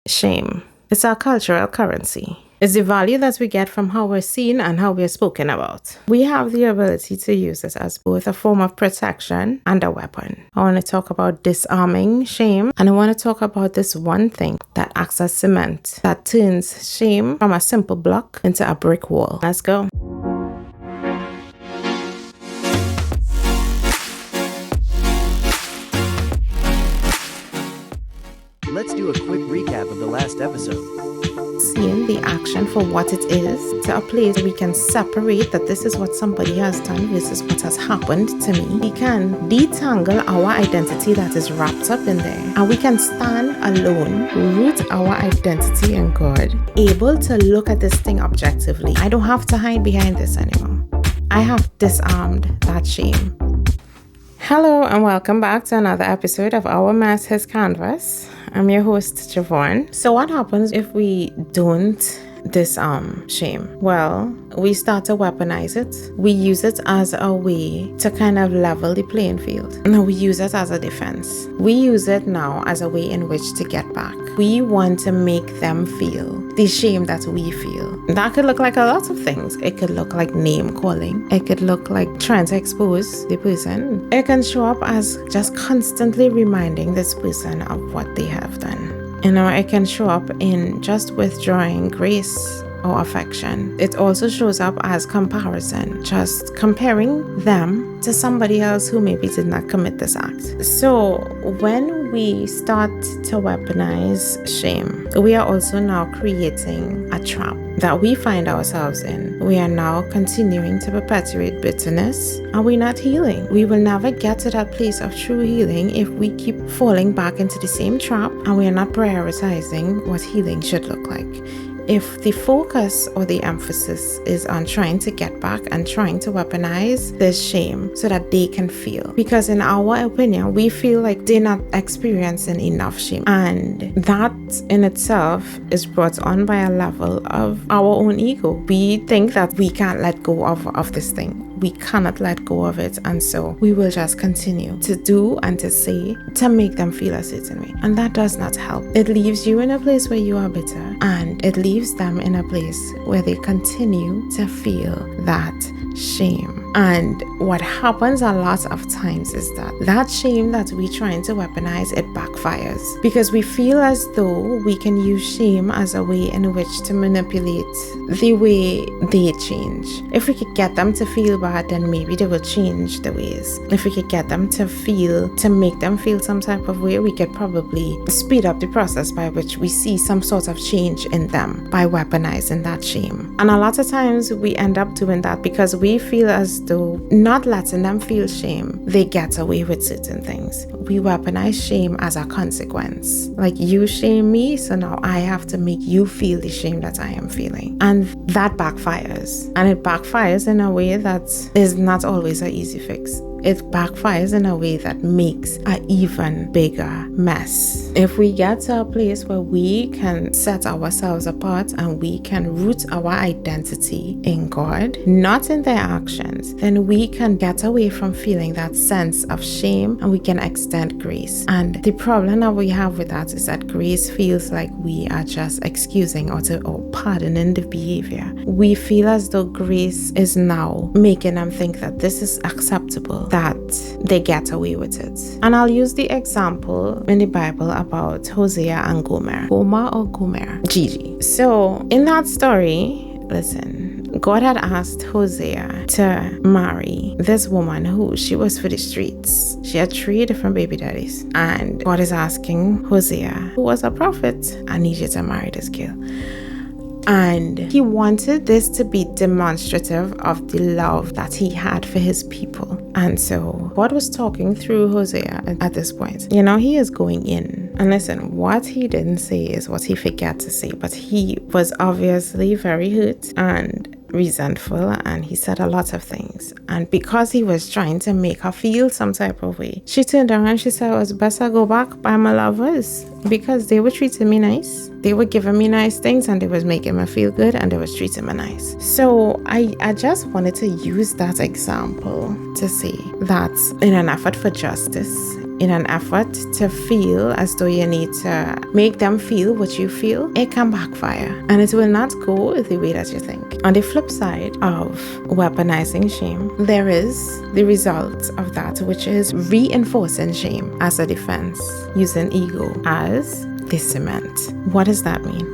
Shame. It's our cultural currency. It's the value that we get from how we're seen and how we're spoken about. We have the ability to use it as both a form of protection and a weapon. I want to talk about disarming shame, and I want to talk about this one thing that acts as cement that turns shame from a simple block into a brick wall. Let's go. Let's do a quick recap of the last episode. Seeing the action for what it is to a place we can separate that this is what somebody has done versus what has happened to me. We can detangle our identity that is wrapped up in there, and we can stand alone, root our identity in God, able to look at this thing objectively. I don't have to hide behind this anymore. I have disarmed that shame. Hello and welcome back to another episode of Our Mess, His Canvas. I'm your host, Juvon. So what happens if we don't disarm shame? Well, we start to weaponize it. We use it as a way to kind of level the playing field. No, we use it as a defense. We use it now as a way in which to get back. We want to make them feel the shame that we feel. That could look like a lot of things. It could look like name calling. It could look like trying to expose the person. It can show up as just constantly reminding this person of what they have done. It can show up in just withdrawing grace or affection. It also shows up as comparison, just comparing them to somebody else who maybe did not commit this act. So when we start to weaponize shame, we are also now creating a trap that we find ourselves in. We are now continuing to perpetuate bitterness, and we're not healing. We will never get to that place of true healing if we keep falling back into the same trap and we are not prioritizing what healing should look like. If the focus or the emphasis is on trying to get back and trying to weaponize this shame so that they can feel, because in our opinion, we feel like they're not experiencing enough shame. And that in itself is brought on by a level of our own ego. We think that we can't let go of this thing. We cannot let go of it, and so we will just continue to do and to say to make them feel a certain way, and that does not help. It leaves you in a place where you are bitter, and it leaves them in a place where they continue to feel that shame. And what happens a lot of times is that shame that we're trying to weaponize, it backfires, because we feel as though we can use shame as a way in which to manipulate the way they change. If we could get them to feel bad, then maybe they will change the ways. If we could get them to make them feel some type of way, we could probably speed up the process by which we see some sort of change in them by weaponizing that shame. And a lot of times we end up doing that because we feel as though not letting them feel shame, they get away with certain things. We weaponize shame as a consequence. Like, you shame me, so now I have to make you feel the shame that I am feeling. And that backfires. And it backfires in a way that is not always an easy fix. It backfires in a way that makes an even bigger mess. If we get to a place where we can set ourselves apart and we can root our identity in God, not in their actions, then we can get away from feeling that sense of shame and we can extend grace. And the problem that we have with that is that grace feels like we are just excusing or pardoning the behavior. We feel as though grace is now making them think that this is acceptable, that they get away with it. And I'll use the example in the Bible about Hosea and Gomer. Gigi. So in that story, listen, God had asked Hosea to marry this woman who she was for the streets. She had 3 different baby daddies. And God is asking Hosea, who was a prophet, I need you to marry this girl. And he wanted this to be demonstrative of the love that he had for his people. And so God was talking through Hosea at this point. He is going in. And listen, what he didn't say is what he forgot to say. But he was obviously very hurt and resentful, and he said a lot of things. And because he was trying to make her feel some type of way, she turned around and she said, it was better go back by my lovers, because they were treating me nice. They were giving me nice things, and they was making me feel good, and they was treating me nice. So I just wanted to use that example to say that in an effort for justice, in an effort to feel as though you need to make them feel what you feel, it can backfire and it will not go the way that you think. On the flip side of weaponizing shame, there is the result of that, which is reinforcing shame as a defense, using ego as the cement. What does that mean?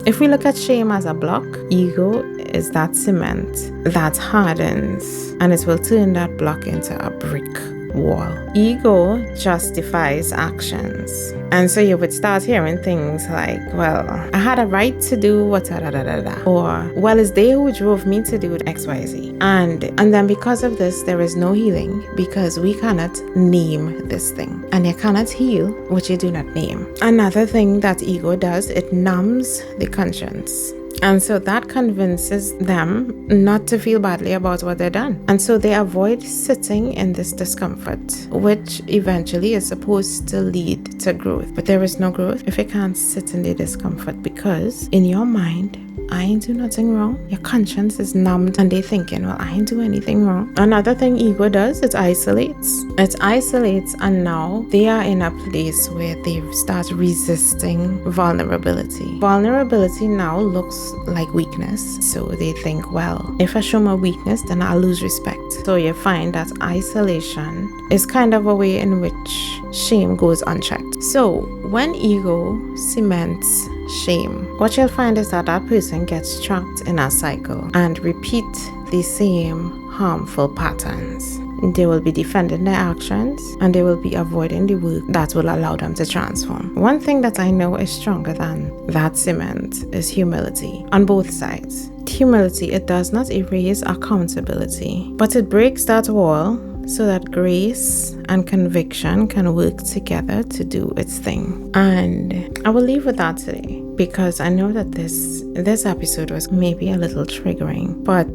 If we look at shame as a block, ego is that cement that hardens and it will turn that block into a brick wall. Ego justifies actions. And so you would start hearing things like, well, I had a right to do what da da da da da. Or, well, it's they who drove me to do XYZ. And then because of this, there is no healing because we cannot name this thing. And you cannot heal what you do not name. Another thing that ego does, it numbs the conscience. And so that convinces them not to feel badly about what they've done. And so they avoid sitting in this discomfort, which eventually is supposed to lead to growth. But there is no growth if you can't sit in the discomfort, because in your mind, I ain't do nothing wrong. Your conscience is numbed and they thinking, well, I ain't do anything wrong. Another thing ego does, it isolates. It isolates, and now they are in a place where they start resisting vulnerability. Vulnerability now looks like weakness. So they think, well, if I show my weakness, then I'll lose respect. So you find that isolation is kind of a way in which shame goes unchecked. So when ego cements shame, what you'll find is that that person gets trapped in a cycle and repeat the same harmful patterns. They will be defending their actions and they will be avoiding the work that will allow them to transform. One thing that I know is stronger than that cement is humility on both sides. Humility, it does not erase accountability, but it breaks that wall so that grace and conviction can work together to do its thing. And I will leave with that today, because I know that this episode was maybe a little triggering, but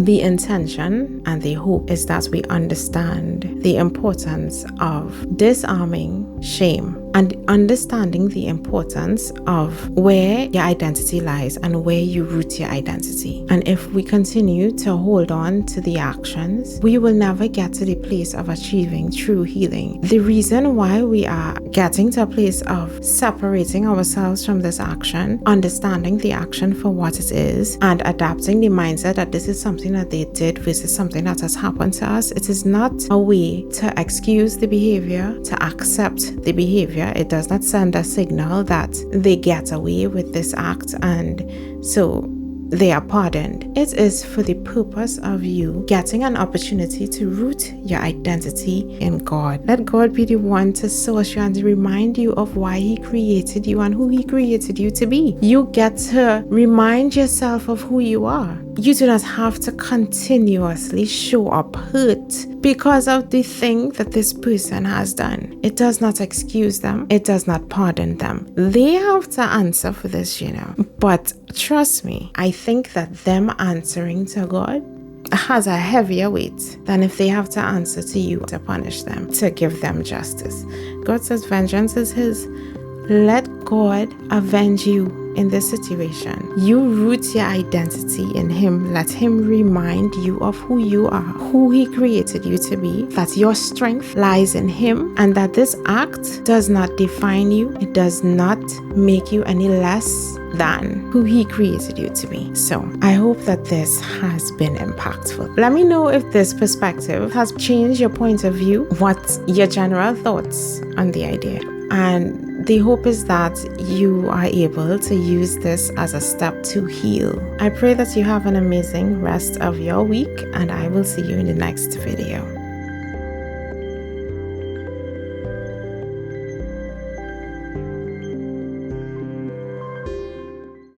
the intention and the hope is that we understand the importance of disarming shame and understanding the importance of where your identity lies and where you root your identity. And if we continue to hold on to the actions, we will never get to the place of achieving true healing. The reason why we are getting to a place of separating ourselves from this action, understanding the action for what it is, and adapting the mindset that this is something that they did versus something that has happened to us, it is not a way to excuse the behavior, to accept the behavior. It does not send a signal that they get away with this act and so they are pardoned. It is for the purpose of you getting an opportunity to root your identity in God. Let God be the one to source you and to remind you of why He created you and who He created you to be. You get to remind yourself of who you are. You do not have to continuously show up hurt because of the thing that this person has done. It does not excuse them. It does not pardon them. They have to answer for this, But trust me, I think that them answering to God has a heavier weight than if they have to answer to you to punish them, to give them justice. God says vengeance is His. Let God avenge you in this situation. You root your identity in Him. Let Him remind you of who you are, who He created you to be, that your strength lies in Him, and that this act does not define you. It does not make you any less than who He created you to be. So I hope that this has been impactful. Let me know if this perspective has changed your point of view, what's your general thoughts on the idea. And the hope is that you are able to use this as a step to heal. I pray that you have an amazing rest of your week, and I will see you in the next video.